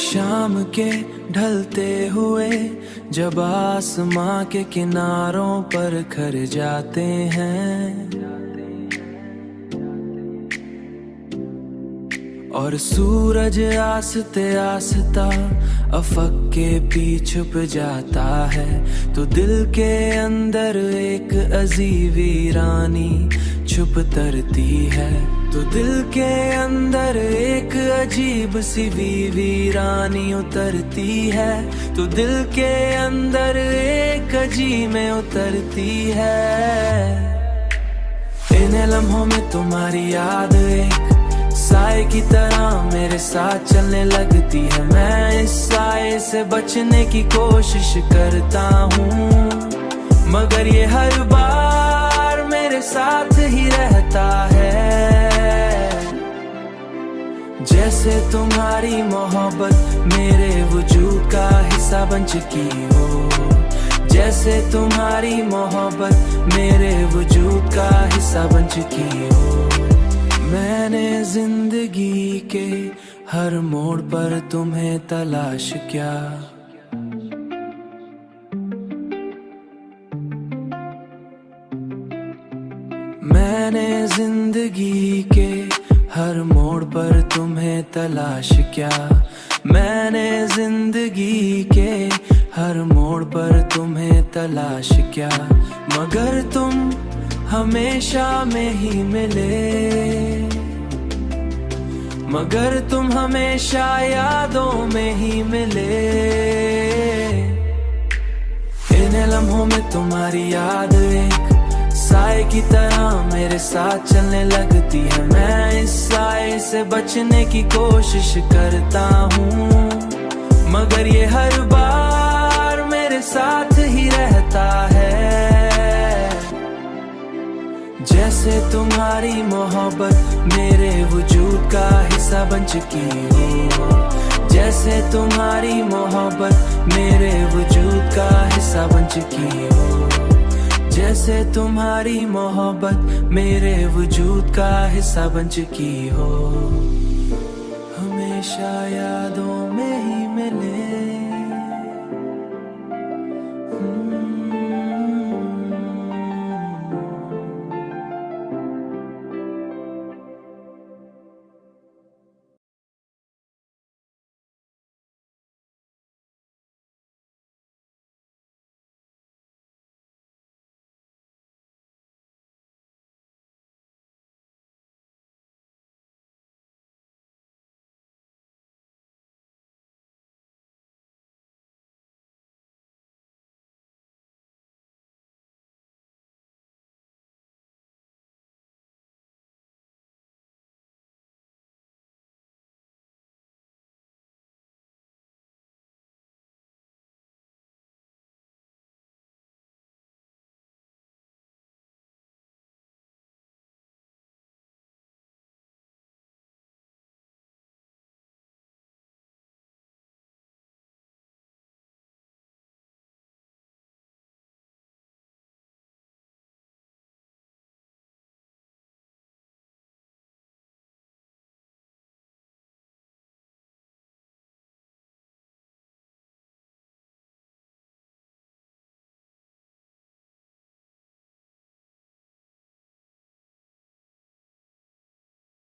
शाम के ढलते हुए जब आसमां के किनारों पर खर जाते हैं और सूरज आस्ते आस्ता अफक के पी छुप जाता है, तो दिल के अंदर एक अजीब वीरानी छुप तरती है। तो दिल के अंदर एक अजीब सी वीरानी उतरती है, तो दिल के अंदर एक अजीब में उतरती है। इन लम्हों में तुम्हारी याद एक साए की तरह मेरे साथ चलने लगती है। मैं इस साए से बचने की कोशिश करता हूँ, मगर ये हर बार मेरे साथ ही रहता है। जैसे तुम्हारी मोहब्बत मेरे वजूद का हिस्सा बन चुकी हो, जैसे तुम्हारी मोहब्बत मेरे वजूद का हिस्सा बन चुकी हो। मैंने जिंदगी के हर मोड़ पर तुम्हें तलाश किया, मैंने जिंदगी के हर मोड़ पर तुम्हें तलाश किया, मैंने जिंदगी के हर मोड़ पर तुम्हें तलाश किया, मगर तुम हमेशा में ही मिले, मगर तुम हमेशा यादों में ही मिले। इन लम्हों में तुम्हारी याद एक साए की तरह मेरे साथ चलने लगती है। मैं इस साए से बचने की कोशिश करता हूँ, मगर ये हर बार मेरे साथ ही रहता है। जैसे तुम्हारी मोहब्बत मेरे वजूद का हिस्सा बन चुकी हो, जैसे तुम्हारी मोहब्बत मेरे वजूद का हिस्सा बन चुकी हो, जैसे तुम्हारी मोहब्बत मेरे वजूद का हिस्सा बन चुकी हो। हमेशा यादों में ही मिले।